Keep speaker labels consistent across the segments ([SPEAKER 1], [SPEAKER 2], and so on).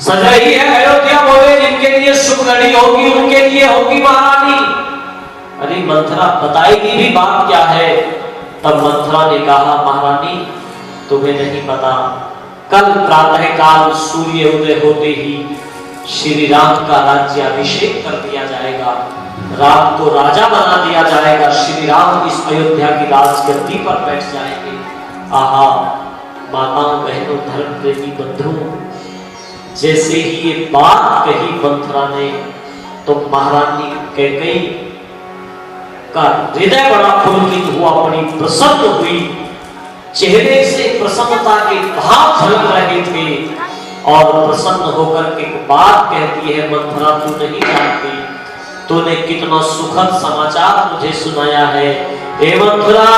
[SPEAKER 1] सज रही है अयोध्या, बोले जिनके लिए शुभ घड़ी होगी उनके लिए होगी महारानी। अरे मंथरा बताएगी भी बात क्या है? तब मंथरा ने कहा महारानी तुम्हें नहीं पता, कल प्रातः काल सूर्य उदय होते ही श्री राम का राज्याभिषेक कर दिया जाएगा, राम को राजा बना दिया जाएगा, श्री राम इस अयोध्या की राजगद्दी पर बैठ जाएंगे। आहा माताओं बहनों धर्म प्रेमी बंधुओं, जैसे ही ये बात कही मंथरा ने तो महारानी कैकेयी का हृदय बड़ा पुलकित हुआ, बड़ी प्रसन्न हुई, चेहरे से प्रसन्नता के भाव झलक रहे थे और प्रसन्न होकर के बात कहती है मंथरा तू नहीं जानती, तूने कितना सुखद समाचार मुझे सुनाया है। हे मंथरा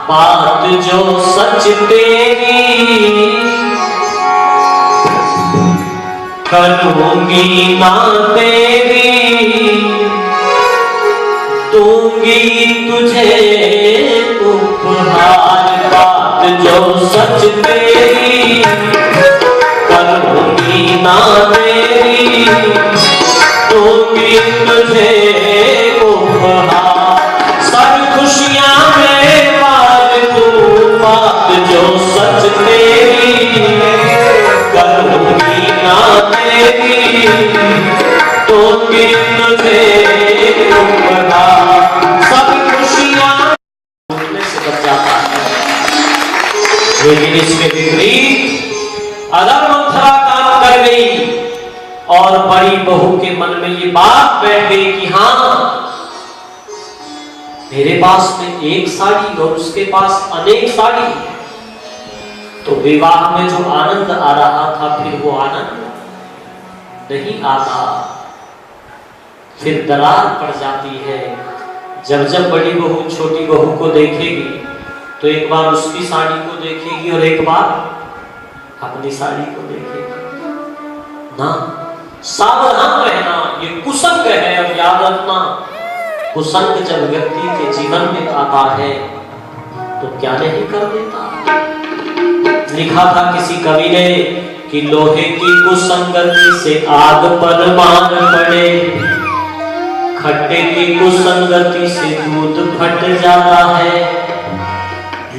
[SPEAKER 1] बात जो सच तेरी करूंगी ना तेरी, दूंगी तुझे उपहार। बात जो सच तेरी करूंगी ना तेरी, दूंगी तुझे उपहार। सब खुशियां में बात तू, बात जो सच तेरी करूंगी ना तेरी, दूंगी तुझे उपहार। सब खुशियां से बच जाता है, लेकिन इसके विपरीत अगर मंथरा काम कर गई और बड़ी बहू के मन में ये बात बैठ गई कि हाँ मेरे पास में एक साड़ी और उसके पास अनेक साड़ी, तो विवाह में जो आनंद आ रहा था फिर वो आनंद नहीं आता, फिर दरार पड़ जाती है। जब जब बड़ी बहू छोटी बहू को देखेगी तो एक बार उसकी साड़ी को देखेगी और एक बार अपनी साड़ी को देखेगी ना। सावधान रहना, ये कुसंग है, अब याद रखना। कुसंग जब व्यक्ति के जीवन में आता है तो क्या नहीं कर देता। लिखा था किसी कवि ने कि लोहे की कुसंगति से आग पर मार पड़े, खट्टे की कुसंगति से दूध फट जाता है।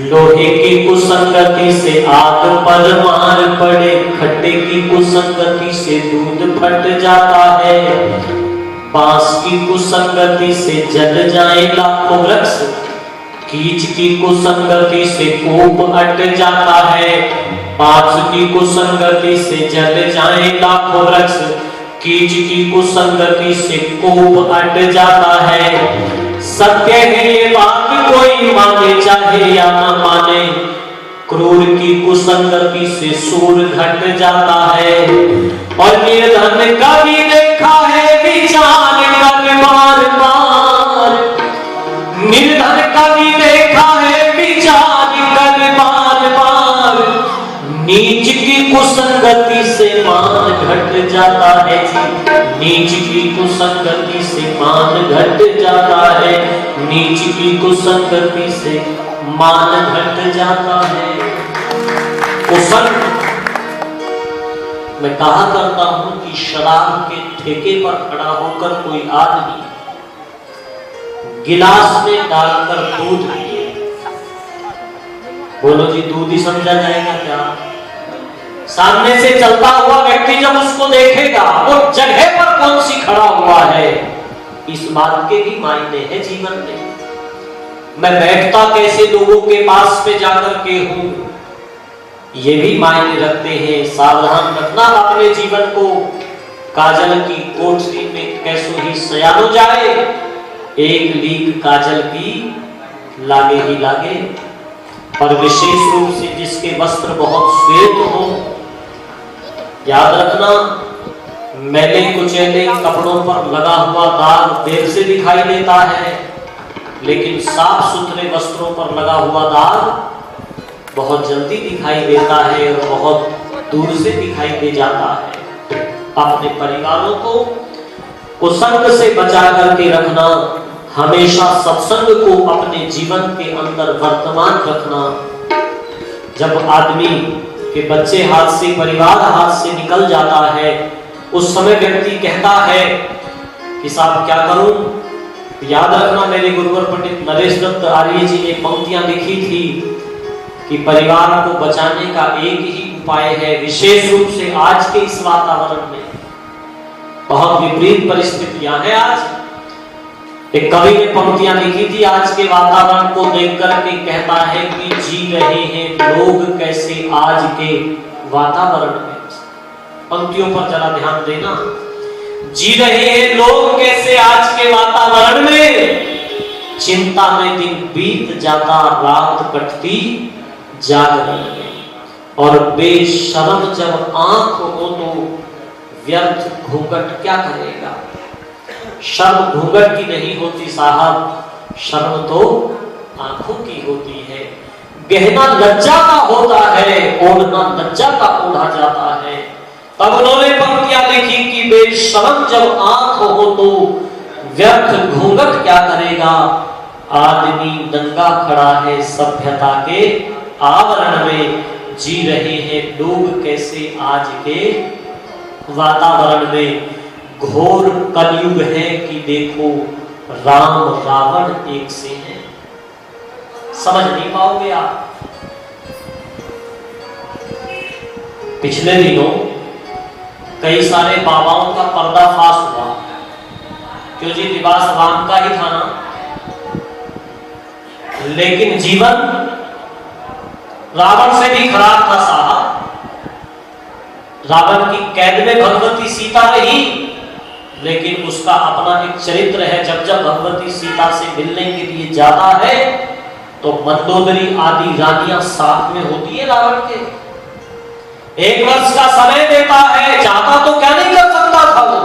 [SPEAKER 1] लोहे की कुसंगति से आग पर मार पड़े, खट्टे की कुसंगति से दूध फट जाता है। बांस की कुसंगति से जल जाए लाखों वृक्ष, कीच की कुसंगति से कूप अट जाता है। बांस की कुसंगति से जल जाए लाखों वृक्ष, कीच की कुसंगति से कूप अट जाता है। सत्य है ये बात कोई माने चाहे या न माने, क्रूर की कुसंगति से सूर घट जाता है। और निर्धन का भी देखा है विचार कर बार बार, निर्धन का भी देखा है विचार कर बार बार। नीच की कुसंगति से मान घट जाता है जी, नीच की कुसंगति से मान घट जाता है, नीच की कुसंगति से मान घट जाता है। कुसंग मैं कहा करता हूं कि शराब के ठेके पर खड़ा होकर कोई आदमी गिलास में डालकर दूध पिए, बोलो जी दूध ही समझा जाएगा क्या? सामने से चलता हुआ व्यक्ति जब उसको देखेगा वो जगह पर कौन सी खड़ा हुआ है, इस बात के भी मायने हैं जीवन में। मैं बैठता कैसे लोगों के पास पे जाकर के हूं, ये भी मायने रखते हैं। सावधान रखना अपने जीवन को। काजल की कोठरी में कैसो ही सयानो जाए, एक लीक काजल की लागे ही लागे। और विशेष रूप से जिसके वस्त्र बहुत श्वेत हो, याद रखना मैले कुचैले कपड़ों पर लगा हुआ दाग देर से दिखाई देता है, लेकिन साफ सुथरे वस्त्रों पर लगा हुआ दाग बहुत जल्दी दिखाई देता है और बहुत दूर से दिखाई दे जाता है। अपने परिवारों को कुसंग से बचा करके रखना, हमेशा सत्संग को अपने जीवन के अंदर वर्तमान रखना। जब आदमी कि बच्चे हाथ से, परिवार हाथ से निकल जाता है, उस समय व्यक्ति कहता है कि साहब क्या करूं। याद रखना, मेरे गुरुवर पंडित नरेश दत्त आर्य जी ने पंक्तियां लिखी थी कि परिवार को बचाने का एक ही उपाय है, विशेष रूप से आज के इस वातावरण में बहुत विपरीत परिस्थितियां हैं। आज एक कवि ने पंक्तियां लिखी थी, आज के वातावरण को देख करके कहता है कि जी रहे हैं लोग कैसे आज के वातावरण में। पंक्तियों पर जरा ध्यान देना। जी रहे हैं लोग कैसे आज के वातावरण में, चिंता में दिन बीत जाता, रात कटती जागरण में। और बेशर्म जब आंख हो तो व्यर्थ घूंघट क्या करेगा। शर्म घूंघट की नहीं होती साहब, शर्म तो आंखों की होती है। गहना लज्जा का होता है, ओढ़ना लज्जा का ओढ़ा जाता है। तब उन्होंने पंक्तियां लिखी कि बेशर्म जब आंख हो तो व्यर्थ घूंघट क्या करेगा। आदमी नंगा खड़ा है सभ्यता के आवरण में, जी रहे हैं लोग कैसे आज के वातावरण में। घोर कलयुग है कि देखो राम रावण एक से हैं। समझ नहीं पाओगे आप। पिछले दिनों कई सारे बाबाओं का पर्दाफाश हुआ, क्यों जी लिबास राम का ही था ना, लेकिन जीवन रावण से भी खराब था साहब। रावण की कैद में भगवती सीता रही, लेकिन उसका अपना एक चरित्र है। जब जब भगवती सीता से मिलने के लिए जाता है तो मंदोदरी आदि रानियां साथ में होती है रावण के। 1 वर्ष का समय देता है, चाहता तो क्या नहीं कर सकता था वो,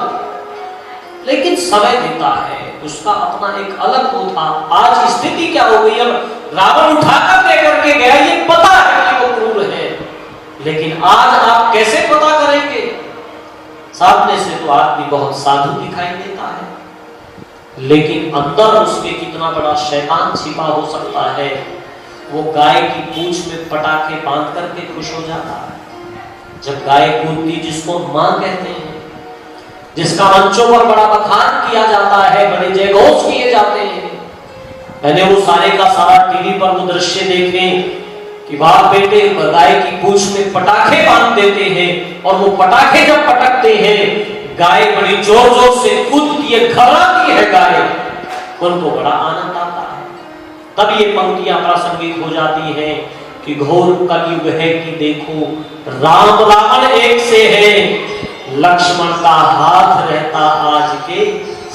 [SPEAKER 1] लेकिन समय देता है। उसका अपना एक अलग वो था। आज स्थिति क्या हो गई, अब रावण उठाकर लेकर के गया, ये पता है कि वो क्रूर है, लेकिन आज आप कैसे पता करेंगे। सामने से तो आदमी बहुत साधु दिखाई देता है, लेकिन अंदर उसके कितना बड़ा शैतान छिपा हो सकता है। वो गाय की पूंछ में पटाखे बांध करके खुश हो जाता है। जब गाय कूदती, जिसको मां कहते हैं, जिसका मंचों पर बड़ा बखान किया जाता है, बड़े जयघोष किए जाते हैं। मैंने वो सारे का सारा टीवी पर वो दृश्य देखे कि बाप बेटे गाय की पूंछ में पटाखे बांध देते हैं, और वो पटाखे जब पटकते हैं, गाय बड़ी जोर जोर से कूदती है, घबराती है गाय, उनको बड़ा आनंद आता है। तब ये पंक्तियां प्रासंगिक हो जाती हैं कि घोर कलयुग है कि देखो राम रावण एक से है, लक्ष्मण का हाथ रहता आज के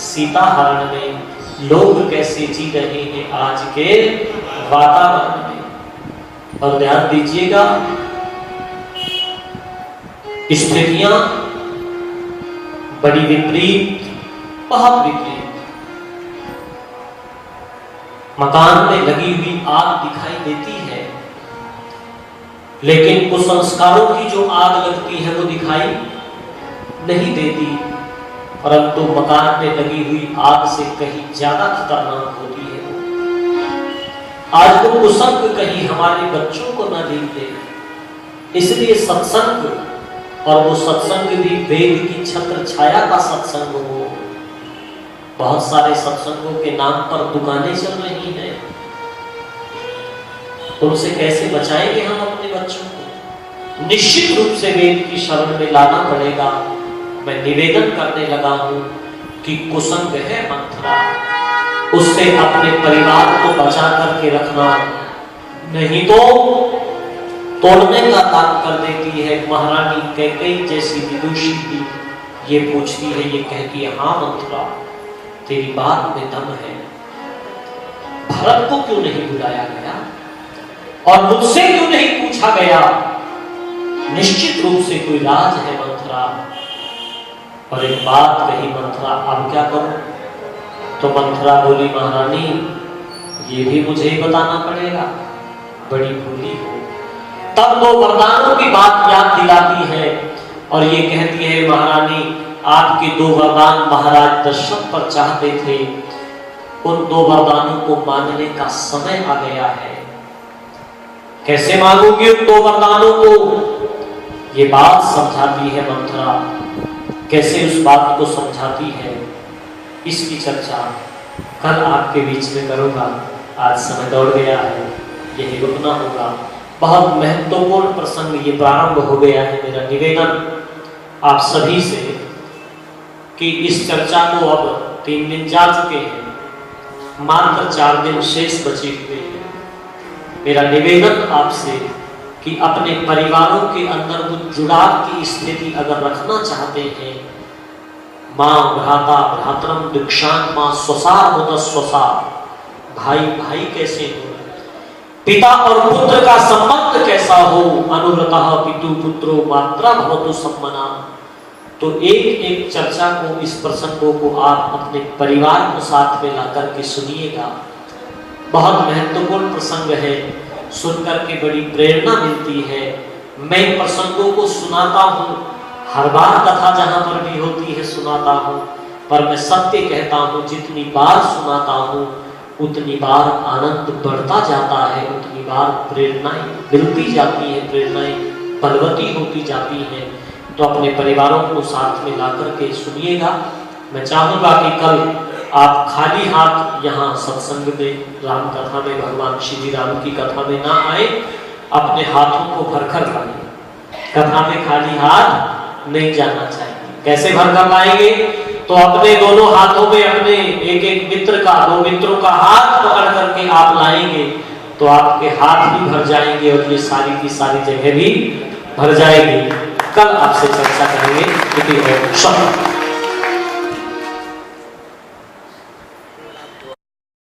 [SPEAKER 1] सीता हरण में। लोग कैसे जी रहे हैं आज के वातावरण में। और ध्यान दीजिएगा, स्थितियां बड़ी विपरीत, बहुत विपरीत। मकान में लगी हुई आग दिखाई देती है, लेकिन कुसंस्कारों की जो आग लगती है वो दिखाई नहीं देती, परंतु मकान में लगी हुई आग से कहीं ज्यादा खतरनाक होती है। आज तो कुसंग कहीं हमारे बच्चों को न देख दे, इसलिए सत्संग, और वो सत्संग भी वेद की छत्र छाया का सत्संग हो। बहुत सारे सत्संगों के नाम पर दुकानें चल रही हैं, उनसे कैसे बचाएंगे हम अपने बच्चों को। निश्चित रूप से वेद की शरण में लाना पड़ेगा। मैं निवेदन करने लगा हूं कि कुसंग है मंथरा, उससे अपने परिवार को बचा करके रखना, नहीं तो तोड़ने का काम कर देती है। महारानी कैकेयी जैसी विदुषी भी ये पूछती है, ये कहती है, हाँ मंथरा तेरी बात में दम है, भरत को क्यों नहीं बुलाया गया और मुझसे क्यों नहीं पूछा गया। निश्चित रूप से कोई राज है मंथरा। और एक बात कही मंथरा, अब क्या करूं। तो मंथरा बोली, महारानी ये भी मुझे ही बताना पड़ेगा, बड़ी भूली हो। तब दो वरदानों की बात याद दिलाती है और ये कहती है, महारानी आपके 2 वरदान महाराज दशरथ पर चाहते थे, उन 2 वरदानों को मांगने का समय आ गया है। कैसे मांगोगे उन 2 वरदानों को। ये बात समझाती है मंथरा, कैसे उस बात को समझाती है, इसकी चर्चा कल आपके बीच में करूँगा। आज समय दौड़ गया है, यही रुकना होगा। बहुत महत्वपूर्ण प्रसंग ये प्रारंभ हो गया है। मेरा निवेदन आप सभी से कि इस चर्चा को अब 3 दिन जा चुके हैं, मात्र 4 दिन शेष बचे हुए हैं। मेरा निवेदन आपसे कि अपने परिवारों के अंदर कुछ जुड़ाव की स्थिति अगर रखना चाहते हैं, माँ भ्राता भ्रातरम दीक्षांत माँ स्वसार होता स्वसार, भाई भाई कैसे हो, पिता और पुत्र का संबंध कैसा हो, अनुव्रतः पितु पुत्रो मात्रा भवतु सम्मना। तो एक एक चर्चा को, इस प्रसंगों को आप अपने परिवार को साथ में ला करके सुनिएगा। बहुत महत्वपूर्ण प्रसंग है, सुनकर के बड़ी प्रेरणा मिलती है। मैं प्रसंगों को सुनाता हूँ, हर बार कथा जहाँ पर भी होती है सुनाता हूँ, पर मैं सत्य कहता हूँ, जितनी बार सुनाता हूँ उतनी बार आनंद बढ़ता जाता है, उतनी बार प्रेरणाएं मिलती जाती है, प्रेरणाएं बलवती होती जाती हैं। तो अपने परिवारों को साथ में ला करके सुनिएगा। मैं चाहूँगा कि कल आप खाली हाथ यहाँ सत्संग में, राम कथा में, भगवान श्री राम की कथा में ना आए, अपने हाथों को भरकर लाएं। कथा में खाली हाथ नहीं जाना चाहिए। कैसे भरकर लाएंगे? तो अपने दोनों हाथों में अपने एक एक मित्र का, 2 मित्रों का हाथ पकड़ करके आप लाएंगे तो आपके हाथ भी भर जाएंगे और ये सारी की सारी जगह भी भर जाएगी। कल आपसे चर्चा करेंगे।